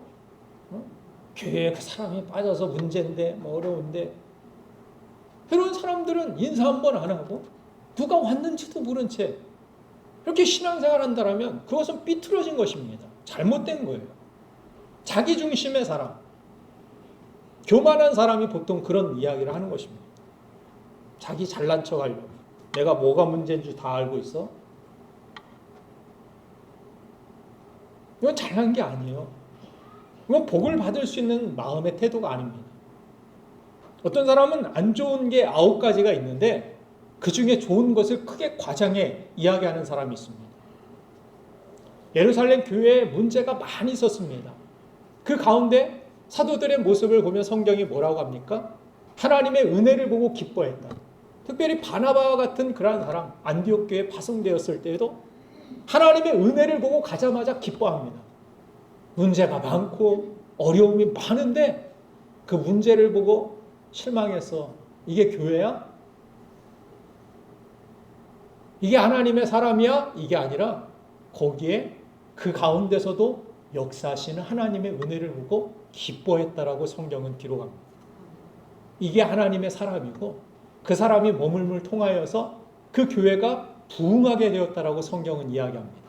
교회에 그 사람이 빠져서 문제인데 어려운데 그런 사람들은 인사 한 번 안 하고 누가 왔는지도 모른 채 이렇게 신앙생활 한다면 그것은 삐뚤어진 것입니다. 잘못된 거예요. 자기중심의 사람, 교만한 사람이 보통 그런 이야기를 하는 것입니다. 자기 잘난 척 하려고. 내가 뭐가 문제인지 다 알고 있어? 이건 잘난 게 아니에요. 이건 복을 받을 수 있는 마음의 태도가 아닙니다. 어떤 사람은 안 좋은 게 9가지가 있는데 그 중에 좋은 것을 크게 과장해 이야기하는 사람이 있습니다. 예루살렘 교회에 문제가 많이 있었습니다. 그 가운데 사도들의 모습을 보면 성경이 뭐라고 합니까? 하나님의 은혜를 보고 기뻐했다. 특별히 바나바와 같은 그러한 사람, 안디옥 교회에 파송되었을 때에도 하나님의 은혜를 보고 가자마자 기뻐합니다. 문제가 많고 어려움이 많은데 그 문제를 보고 실망해서 이게 교회야? 이게 하나님의 사람이야? 이게 아니라 거기에 그 가운데서도 역사하시는 하나님의 은혜를 보고 기뻐했다라고 성경은 기록합니다. 이게 하나님의 사람이고 그 사람이 머물물 통하여서 그 교회가 부흥하게 되었다라고 성경은 이야기합니다.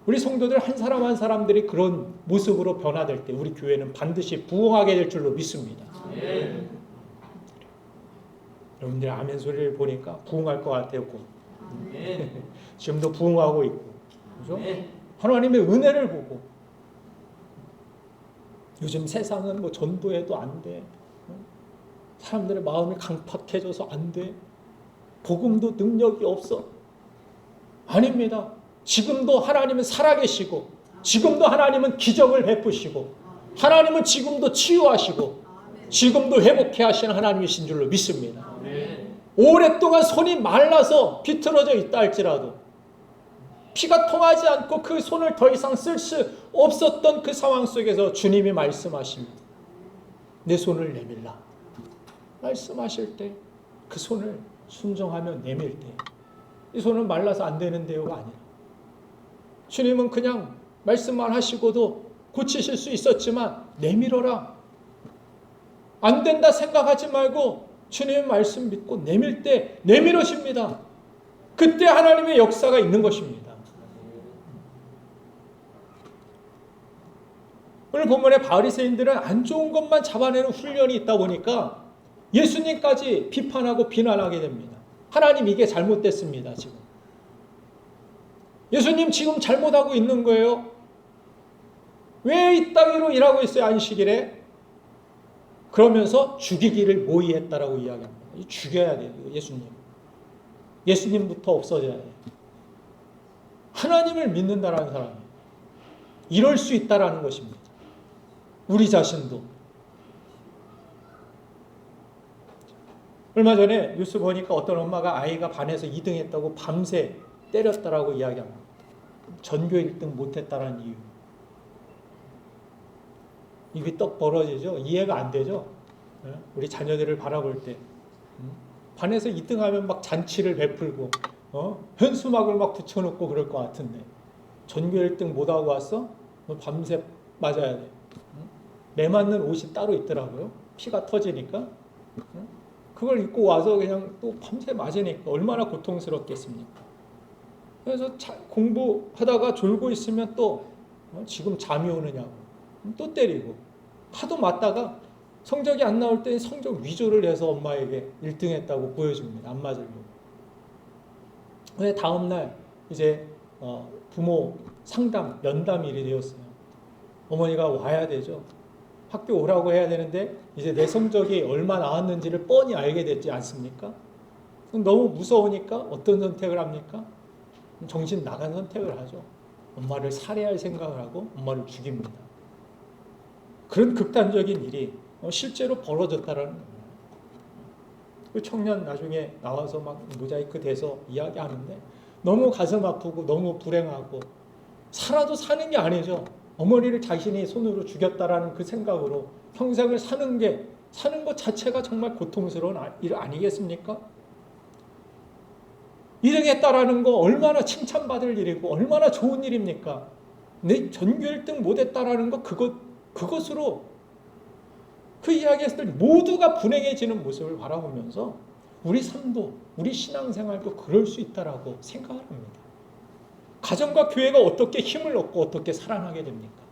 우리 성도들 한 사람 한 사람들이 그런 모습으로 변화될 때 우리 교회는 반드시 부흥하게 될 줄로 믿습니다. 여러분들 아멘 소리를 보니까 부흥할 것 같아요. 지금도 부흥하고 있고, 그죠? 하나님의 은혜를 보고 요즘 세상은 전도해도 안 돼. 사람들의 마음이 강팍해져서 안 돼. 복음도 능력이 없어. 아닙니다. 지금도 하나님은 살아계시고 지금도 하나님은 기적을 베푸시고 하나님은 지금도 치유하시고 지금도 회복해 하시는 하나님이신 줄로 믿습니다. 오랫동안 손이 말라서 비틀어져 있다 할지라도 피가 통하지 않고 그 손을 더 이상 쓸 수 없었던 그 상황 속에서 주님이 말씀하십니다. 내 손을 내밀라. 말씀하실 때 그 손을 순종하며 내밀 때 이 손은 말라서 안 되는데요가 아니라 주님은 그냥 말씀만 하시고도 고치실 수 있었지만 내밀어라. 안 된다 생각하지 말고 주님의 말씀 믿고 내밀 때 내밀어십니다. 그때 하나님의 역사가 있는 것입니다. 오늘 본문의 바리새인들은 안 좋은 것만 잡아내는 훈련이 있다 보니까 예수님까지 비판하고 비난하게 됩니다. 하나님 이게 잘못됐습니다. 지금 예수님 지금 잘못하고 있는 거예요. 왜 이따위로 일하고 있어요 안식일에? 그러면서 죽이기를 모의했다라고 이야기합니다. 죽여야 돼요. 예수님부터 없어져야 돼요. 하나님을 믿는다라는 사람이 이럴 수 있다라는 것입니다. 우리 자신도 얼마 전에 뉴스 보니까 어떤 엄마가 아이가 반에서 2등 했다고 밤새 때렸다라고 이야기합니다. 전교 1등 못했다는 이유. 입이 떡 벌어지죠? 이해가 안 되죠? 우리 자녀들을 바라볼 때. 반에서 2등 하면 막 잔치를 베풀고, 현수막을 막 붙여놓고 그럴 것 같은데. 전교 1등 못하고 왔어? 너 밤새 맞아야 돼. 매 맞는 옷이 따로 있더라고요. 피가 터지니까. 그걸 입고 와서 그냥 또 밤새 맞으니까 얼마나 고통스럽겠습니까? 그래서 공부하다가 졸고 있으면 또 지금 잠이 오느냐고 또 때리고, 하도 맞다가 성적이 안 나올 때 성적 위조를 해서 엄마에게 1등 했다고 보여줍니다. 안 맞으려고. 근데 다음날 이제 부모 상담, 면담일이 되었어요. 어머니가 와야 되죠. 학교 오라고 해야 되는데 이제 내 성적이 얼마 나왔는지를 뻔히 알게 됐지 않습니까? 너무 무서우니까 어떤 선택을 합니까? 정신 나간 선택을 하죠. 엄마를 살해할 생각을 하고 엄마를 죽입니다. 그런 극단적인 일이 실제로 벌어졌다라는 거예요. 그 청년 나중에 나와서 막 모자이크 돼서 이야기하는데 너무 가슴 아프고 너무 불행하고, 살아도 사는 게 아니죠. 어머니를 자신이 손으로 죽였다라는 그 생각으로 평생을 사는 것 자체가 정말 고통스러운 일 아니겠습니까? 1등 했다라는 거 얼마나 칭찬받을 일이고 얼마나 좋은 일입니까? 내 전교 1등 못했다라는 거 그것으로 그 이야기했을 때 모두가 불행해지는 모습을 바라보면서 우리 삶도 우리 신앙생활도 그럴 수 있다라고 생각을 합니다. 가정과 교회가 어떻게 힘을 얻고 어떻게 살아나게 됩니까?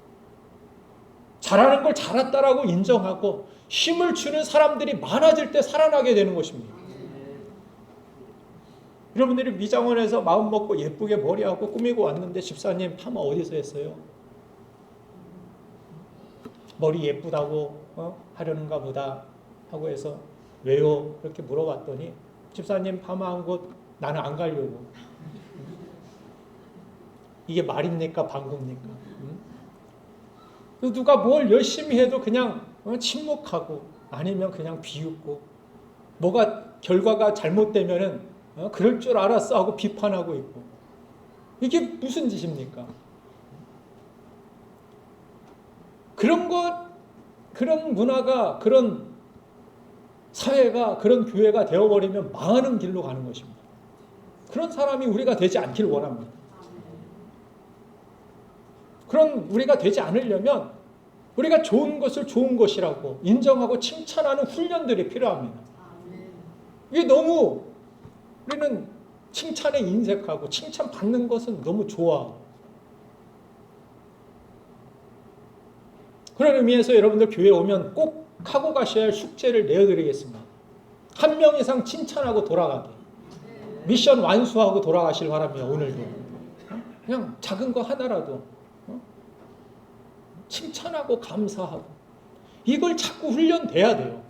잘하는 걸 잘했다라고 인정하고 힘을 주는 사람들이 많아질 때 살아나게 되는 것입니다. 여러분들이 미장원에서 마음 먹고 예쁘게 머리하고 꾸미고 왔는데 집사님 파마 어디서 했어요? 머리 예쁘다고 하려는가 보다 하고 해서 왜요? 그렇게 물어봤더니 집사님 파마한 곳 나는 안 가려고. 이게 말입니까? 방구입니까? 누가 뭘 열심히 해도 그냥 침묵하고 아니면 그냥 비웃고, 뭐가 결과가 잘못되면은 그럴 줄 알았어 하고 비판하고 있고, 이게 무슨 짓입니까? 그런 문화가, 그런 사회가, 그런 교회가 되어버리면 망하는 길로 가는 것입니다. 그런 사람이 우리가 되지 않길 원합니다. 그런 우리가 되지 않으려면 우리가 좋은 것을 좋은 것이라고 인정하고 칭찬하는 훈련들이 필요합니다. 이게 너무 우리는 칭찬에 인색하고 칭찬받는 것은 너무 좋아. 그런 의미에서 여러분들 교회에 오면 꼭 하고 가셔야 할 숙제를 내어드리겠습니다. 한 명 이상 칭찬하고 돌아가게. 미션 완수하고 돌아가실 바랍니다. 오늘도. 그냥 작은 거 하나라도 칭찬하고 감사하고, 이걸 자꾸 훈련돼야 돼요.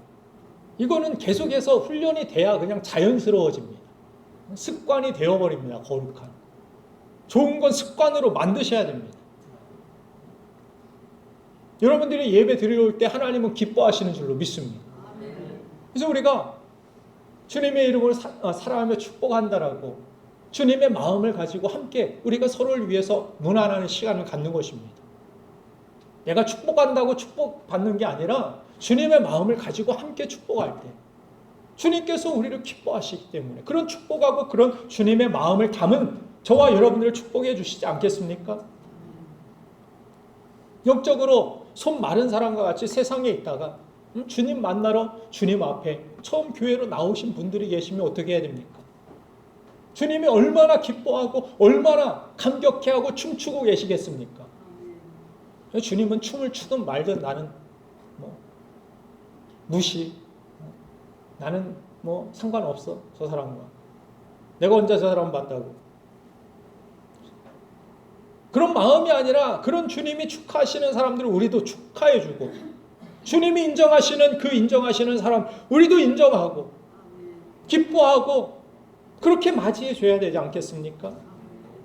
이거는 계속해서 훈련이 돼야 그냥 자연스러워집니다. 습관이 되어버립니다. 거룩한. 좋은 건 습관으로 만드셔야 됩니다. 여러분들이 예배 드리러 올 때 하나님은 기뻐하시는 줄로 믿습니다. 그래서 우리가 주님의 이름으로 살아가며 축복한다라고 주님의 마음을 가지고 함께 우리가 서로를 위해서 문안하는 시간을 갖는 것입니다. 내가 축복한다고 축복받는 게 아니라 주님의 마음을 가지고 함께 축복할 때 주님께서 우리를 기뻐하시기 때문에 그런 축복하고 그런 주님의 마음을 담은 저와 여러분들을 축복해 주시지 않겠습니까? 영적으로 손 마른 사람과 같이 세상에 있다가 주님 만나러 주님 앞에 처음 교회로 나오신 분들이 계시면 어떻게 해야 됩니까? 주님이 얼마나 기뻐하고 얼마나 감격해하고 춤추고 계시겠습니까? 주님은 춤을 추든 말든 나는 무시, 나는 상관없어 저 사람과, 내가 언제 저 사람 봤다고, 그런 마음이 아니라 그런 주님이 축하하시는 사람들을 우리도 축하해주고, 주님이 인정하시는 그 인정하시는 사람 우리도 인정하고 기뻐하고 그렇게 맞이해줘야 되지 않겠습니까?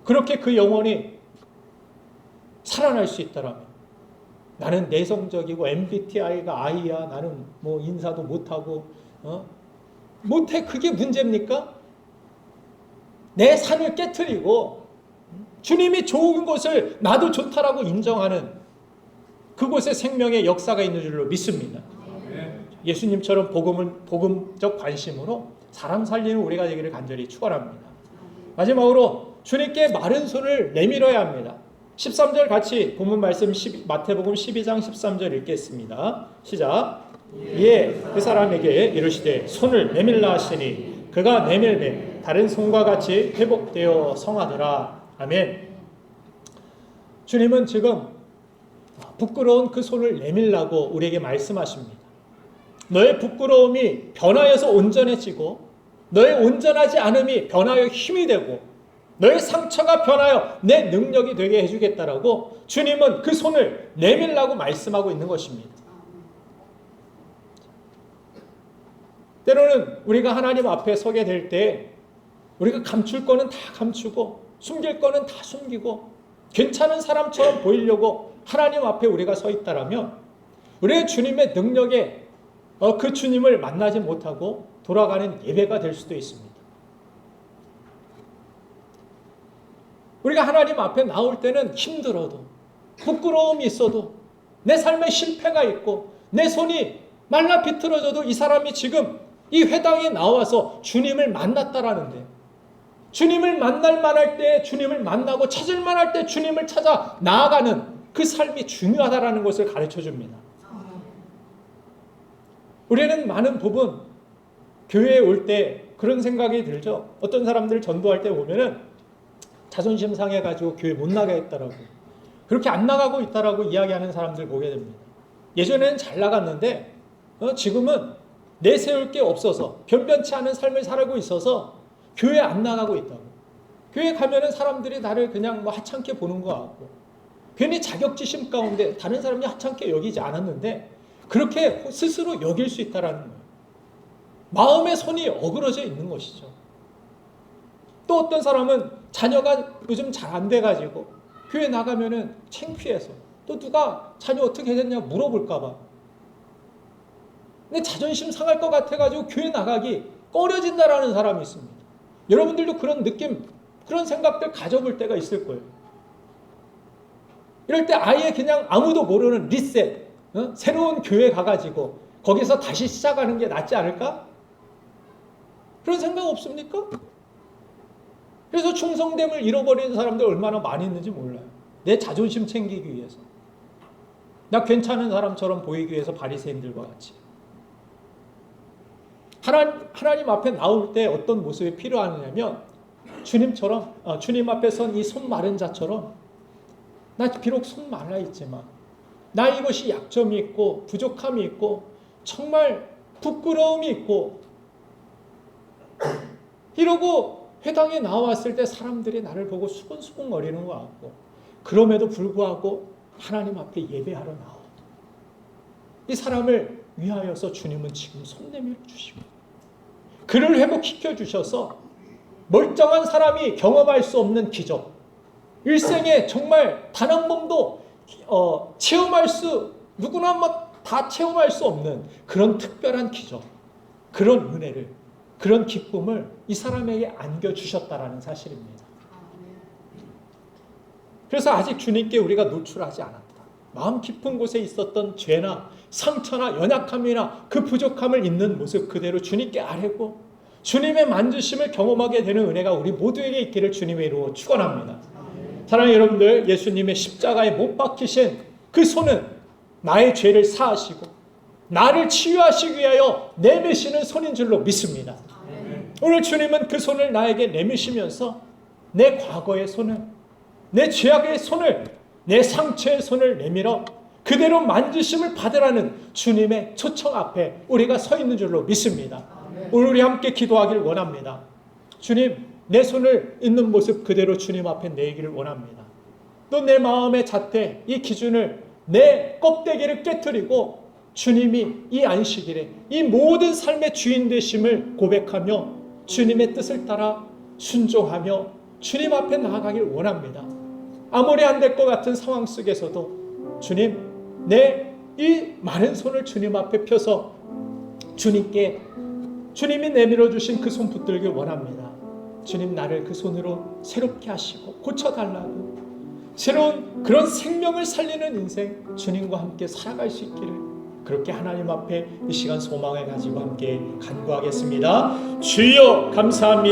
그렇게 그 영혼이 살아날 수 있다라면, 나는 내성적이고 MBTI가 I야, 나는 인사도 못하고 못해? 그게 문제입니까? 내 삶을 깨트리고 주님이 좋은 것을 나도 좋다라고 인정하는 그곳에 생명의 역사가 있는 줄로 믿습니다. 예수님처럼 복음적 관심으로 사람 살리는 우리가 되기를 간절히 축원합니다. 마지막으로 주님께 마른 손을 내밀어야 합니다. 13절 같이 본문 말씀 마태복음 12장 13절 읽겠습니다. 시작. 예, 그 사람에게 이르시되 손을 내밀라 하시니 그가 내밀매 다른 손과 같이 회복되어 성하더라. 아멘. 주님은 지금 부끄러운 그 손을 내밀라고 우리에게 말씀하십니다. 너의 부끄러움이 변하여서 온전해지고 너의 온전하지 않음이 변하여 힘이 되고 너의 상처가 변하여 내 능력이 되게 해주겠다라고 주님은 그 손을 내밀라고 말씀하고 있는 것입니다. 때로는 우리가 하나님 앞에 서게 될 때 우리가 감출 거는 다 감추고 숨길 거는 다 숨기고 괜찮은 사람처럼 보이려고 하나님 앞에 우리가 서 있다라면 우리의 주님의 능력에 그 주님을 만나지 못하고 돌아가는 예배가 될 수도 있습니다. 우리가 하나님 앞에 나올 때는 힘들어도 부끄러움이 있어도 내 삶에 실패가 있고 내 손이 말라 비틀어져도 이 사람이 지금 이 회당에 나와서 주님을 만났다라는데 주님을 만날 만할 때 주님을 만나고 찾을 만할 때 주님을 찾아 나아가는 그 삶이 중요하다라는 것을 가르쳐 줍니다. 우리는 많은 부분 교회에 올 때 그런 생각이 들죠. 어떤 사람들 전도할 때 보면은 자존심 상해가지고 교회 못 나가겠다라고 그렇게 안 나가고 있다라고 이야기하는 사람들 보게 됩니다. 예전에는 잘 나갔는데 지금은 내세울 게 없어서 변변치 않은 삶을 살고 있어서 교회 안 나가고 있다고. 교회 가면은 사람들이 나를 그냥 하찮게 보는 것 같고 괜히 자격지심 가운데 다른 사람이 하찮게 여기지 않았는데 그렇게 스스로 여길 수 있다라는 거예요. 마음의 손이 어그러져 있는 것이죠. 또 어떤 사람은 자녀가 요즘 잘 안 돼가지고 교회 나가면은 창피해서 또 누가 자녀 어떻게 됐냐 물어볼까 봐. 근데 자존심 상할 것 같아가지고 교회 나가기 꺼려진다라는 사람이 있습니다. 여러분들도 그런 느낌, 그런 생각들 가져볼 때가 있을 거예요. 이럴 때 아예 그냥 아무도 모르는 리셋, 새로운 교회 가가지고 거기서 다시 시작하는 게 낫지 않을까? 그런 생각 없습니까? 그래서 충성됨을 잃어버리는 사람들 얼마나 많이 있는지 몰라요. 내 자존심 챙기기 위해서. 나 괜찮은 사람처럼 보이기 위해서 바리새인들과 같이. 하나님 앞에 나올 때 어떤 모습이 필요하냐면 주님처럼 주님 앞에 선 이 손 마른 자처럼 나 비록 손 말라 있지만 나 이것이 약점이 있고 부족함이 있고 정말 부끄러움이 있고 이러고 회당에 나왔을 때 사람들이 나를 보고 수근수근 거리는 것 같고 그럼에도 불구하고 하나님 앞에 예배하러 나와. 이 사람을 위하여서 주님은 지금 손 내밀어 주시고 그를 회복시켜 주셔서 멀쩡한 사람이 경험할 수 없는 기적, 일생에 정말 단 한 번도 체험할 수 누구나 다 체험할 수 없는 그런 특별한 기적, 그런 은혜를, 그런 기쁨을 이 사람에게 안겨주셨다라는 사실입니다. 그래서 아직 주님께 우리가 노출하지 않았다. 마음 깊은 곳에 있었던 죄나 상처나 연약함이나 그 부족함을 있는 모습 그대로 주님께 아뢰고 주님의 만지심을 경험하게 되는 은혜가 우리 모두에게 있기를 주님의 이름으로 축원합니다. 사랑하는 여러분들, 예수님의 십자가에 못 박히신 그 손은 나의 죄를 사하시고 나를 치유하시기 위하여 내미시는 손인 줄로 믿습니다. 오늘 주님은 그 손을 나에게 내미시면서 내 과거의 손을, 내 죄악의 손을, 내 상처의 손을 내밀어 그대로 만지심을 받으라는 주님의 초청 앞에 우리가 서 있는 줄로 믿습니다. 오늘 우리 함께 기도하기를 원합니다. 주님, 내 손을 있는 모습 그대로 주님 앞에 내기를 원합니다. 또 내 마음의 잣대, 이 기준을 내 껍데기를 깨트리고 주님이 이 안식일에 이 모든 삶의 주인 되심을 고백하며 주님의 뜻을 따라 순종하며 주님 앞에 나아가길 원합니다. 아무리 안 될 것 같은 상황 속에서도 주님, 내 이 마른 손을 주님 앞에 펴서 주님께 주님이 내밀어 주신 그 손 붙들길 원합니다. 주님, 나를 그 손으로 새롭게 하시고 고쳐달라고, 새로운 그런 생명을 살리는 인생 주님과 함께 살아갈 수 있기를, 그렇게 하나님 앞에 이 시간 소망을 가지고 함께 간구하겠습니다. 주여 감사합니다.